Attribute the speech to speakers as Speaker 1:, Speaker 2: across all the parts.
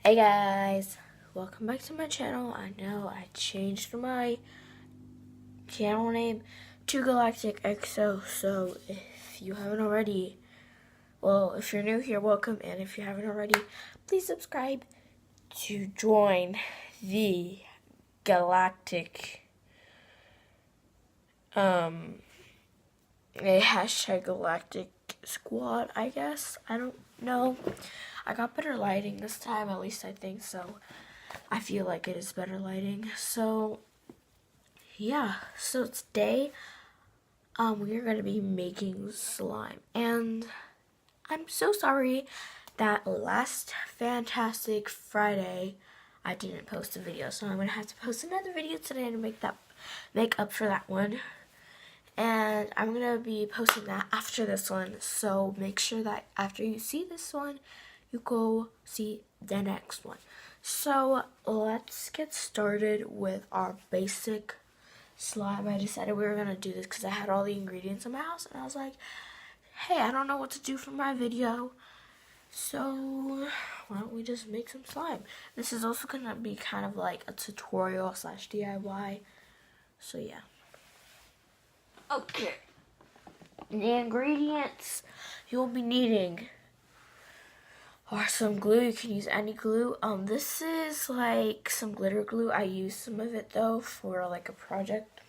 Speaker 1: Hey guys, welcome back to my channel. I know I changed my channel name to GalaxticXO, so if you haven't already, well, if you're new here, welcome, and if you haven't already, please subscribe to join the Galactic, a hashtag Galactic Squad, I guess. I don't know. I got better lighting this time, at least I think so. I feel like it is better lighting. So, yeah. So today, we are going to be making slime. And I'm so sorry that last Fantastic Friday, I didn't post a video. So I'm going to have to post another video today to make up for that one. And I'm going to be posting that after this one. So make sure that after you see this one, you go see the next one. So let's get started with our basic slime. I decided we were going to do this because I had all the ingredients in my house. And I was like, hey, I don't know what to do for my video. So why don't we just make some slime? This is also going to be kind of like a tutorial / DIY. So yeah. Okay, the ingredients you'll be needing are some glue. You can use any glue. This is like some glitter glue. I used some of it though for like a project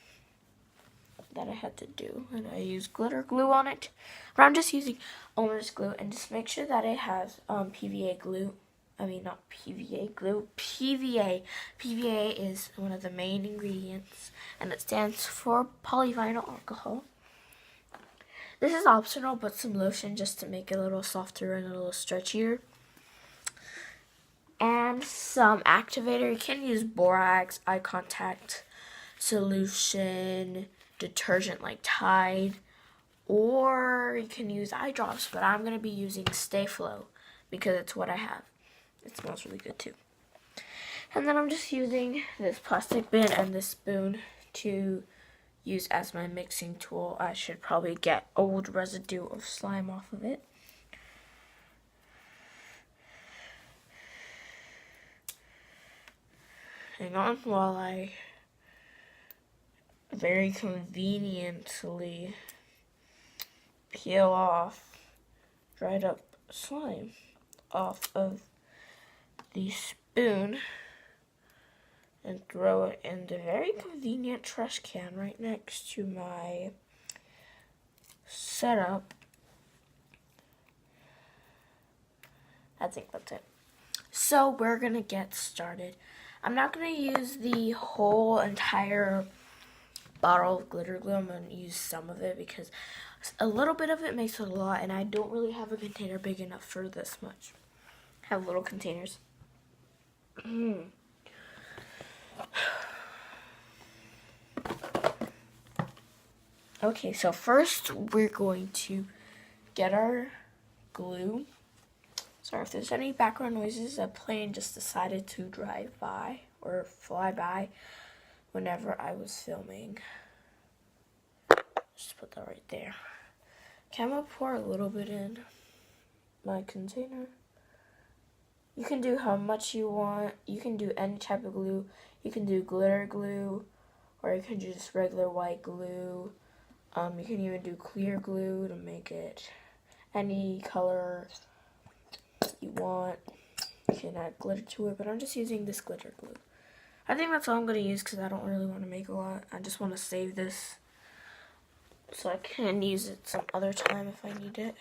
Speaker 1: that I had to do, and I used glitter glue on it. But I'm just using owner's glue, and just make sure that it has PVA glue. I mean, not PVA glue, PVA. PVA is one of the main ingredients, and it stands for polyvinyl alcohol. This is optional, but some lotion just to make it a little softer and a little stretchier. And some activator. You can use borax, eye contact solution, detergent like Tide, or you can use eye drops, but I'm going to be using Stay Flow because it's what I have. It smells really good too. And then I'm just using this plastic bin and this spoon to use as my mixing tool. I should probably get old residue of slime off of it. Hang on while I very conveniently peel off dried up slime off of the spoon and throw it in the very convenient trash can right next to my setup. I think that's it. So we're gonna get started. I'm not gonna use the whole entire bottle of glitter glue. I'm gonna use some of it because a little bit of it makes it a lot, and I don't really have a container big enough for this much. I have little containers. Okay, so first we're going to get our glue. Sorry if there's any background noises. A plane just decided to drive by or fly by whenever I was filming. Just put that right there. Okay, I'm gonna pour a little bit in my container. You can do how much you want. You can do any type of glue. You can do glitter glue, or you can do just regular white glue. You can even do clear glue to make it any color you want. You can add glitter to it, but I'm just using this glitter glue. I think that's all I'm going to use because I don't really want to make a lot. I just want to save this so I can use it some other time if I need it.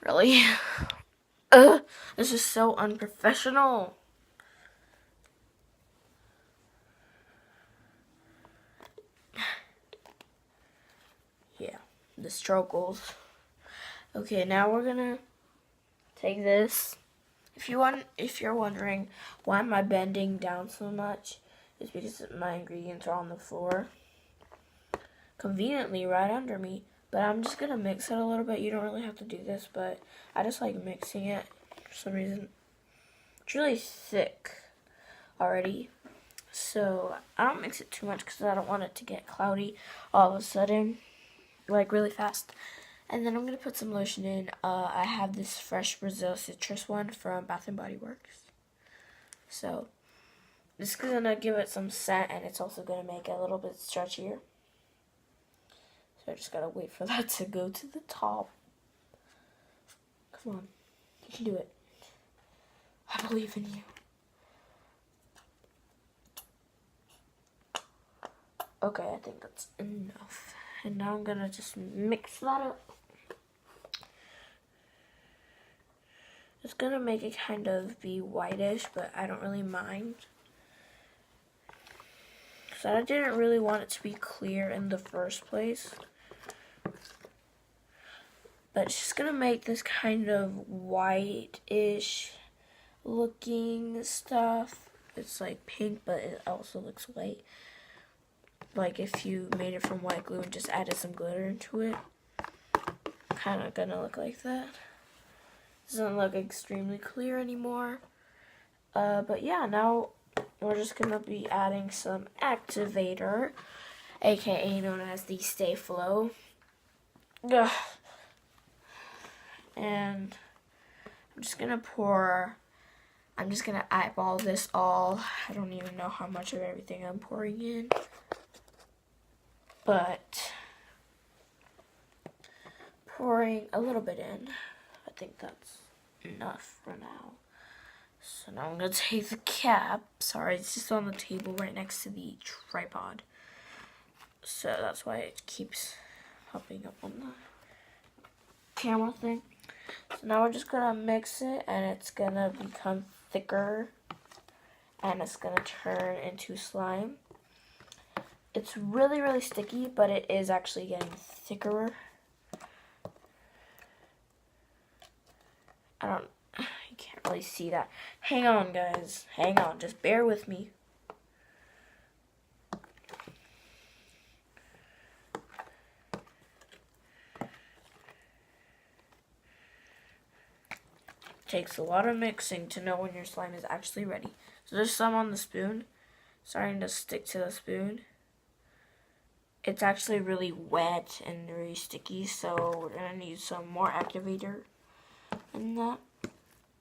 Speaker 1: Really? Ugh, this is so unprofessional. Yeah, the struggles. Okay, now we're gonna take this. If you're wondering why am I bending down so much, it's because my ingredients are on the floor, conveniently right under me. But I'm just gonna mix it a little bit. You don't really have to do this, but I just like mixing it for some reason. It's really thick already, so I don't mix it too much because I don't want it to get cloudy all of a sudden, like really fast. And then I'm going to put some lotion in. I have this Fresh Brazil Citrus one from Bath & Body Works. So, this is going to give it some scent, and it's also going to make it a little bit stretchier. So I just got to wait for that to go to the top. Come on. You can do it. I believe in you. Okay, I think that's enough. And now I'm going to just mix that up. It's going to make it kind of be whitish, but I don't really mind. So I didn't really want it to be clear in the first place. But it's just going to make this kind of whitish looking stuff. It's like pink, but it also looks white. Like if you made it from white glue and just added some glitter into it. Kind of going to look like that. Doesn't look extremely clear anymore. But yeah, now we're just going to be adding some activator, aka known as the Stay Flow. Ugh. And I'm just going to eyeball this all. I don't even know how much of everything I'm pouring in. But pouring a little bit in. I think that's enough for now. So now I'm going to take the cap. Sorry, it's just on the table right next to the tripod. So that's why it keeps popping up on the camera thing. So now we're just going to mix it, and it's going to become thicker. And it's going to turn into slime. It's really, really sticky, but it is actually getting thicker. You can't really see that. Hang on, guys. Hang on. Just bear with me. Takes a lot of mixing to know when your slime is actually ready. So there's some on the spoon. Starting to stick to the spoon. It's actually really wet and really sticky, so we're going to need some more activator in that.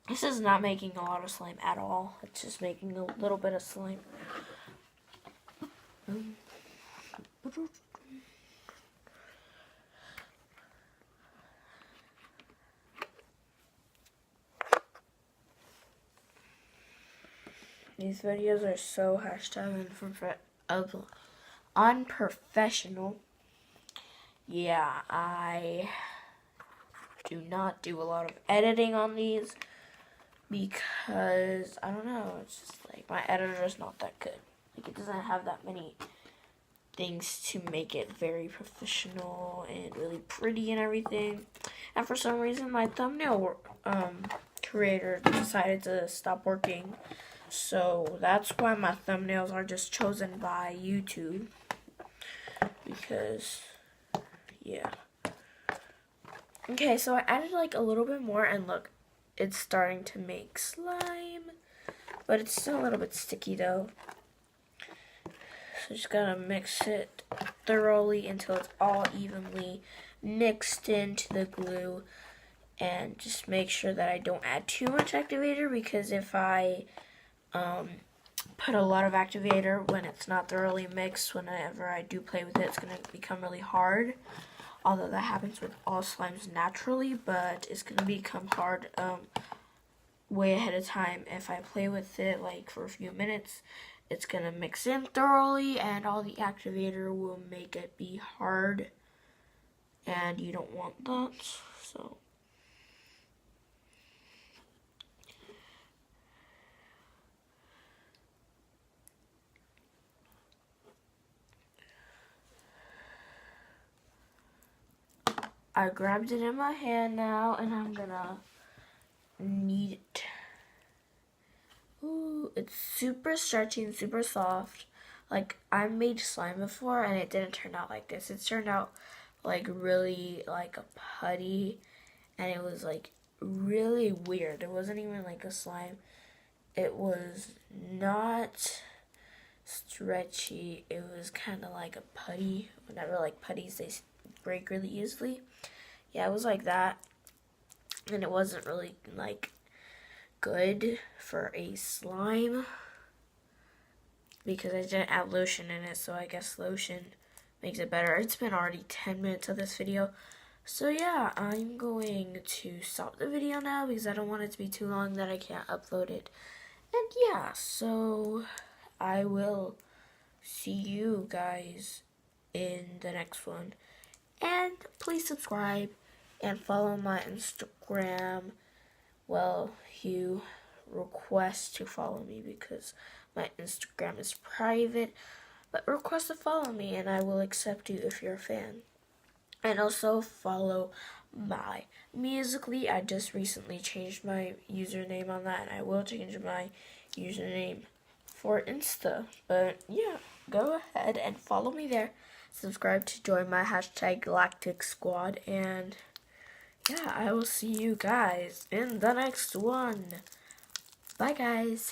Speaker 1: This is not making a lot of slime at all. It's just making a little bit of slime. These videos are so unprofessional. Yeah, I do not do a lot of editing on these because, I don't know, it's just like my editor is not that good. Like, it doesn't have that many things to make it very professional and really pretty and everything. And for some reason, my thumbnail creator decided to stop working. So that's why my thumbnails are just chosen by YouTube. Because, yeah. Okay, so I added like a little bit more, and look, it's starting to make slime. But it's still a little bit sticky though. So just gotta mix it thoroughly until it's all evenly mixed into the glue. And just make sure that I don't add too much activator, because if I put a lot of activator when it's not thoroughly mixed, whenever I do play with it, it's going to become really hard. Although that happens with all slimes naturally, but it's going to become hard way ahead of time. If I play with it like for a few minutes, it's going to mix in thoroughly, and all the activator will make it be hard, and you don't want that. So I grabbed it in my hand now, and I'm gonna knead it. Ooh, it's super stretchy and super soft. Like, I made slime before, and it didn't turn out like this. It turned out like really like a putty, and it was like really weird. It wasn't even like a slime. It was not stretchy. It was kind of like a putty. Whenever like putties, they break really easily. yeah, it was like that, and it wasn't really like good for a slime because I didn't add lotion in it, so I guess lotion makes it better. It's been already 10 minutes of this video, so yeah, I'm going to stop the video now because I don't want it to be too long that I can't upload it. And yeah, so I will see you guys in the next one. And please subscribe and follow my Instagram. Well, you request to follow me because my Instagram is private, but request to follow me and I will accept you if you're a fan. And also follow my Musical.ly. I just recently changed my username on that, and I will change my username for Insta. But yeah, go ahead and follow me there. Subscribe to join my hashtag Galactic Squad, and yeah, I will see you guys in the next one. Bye, guys.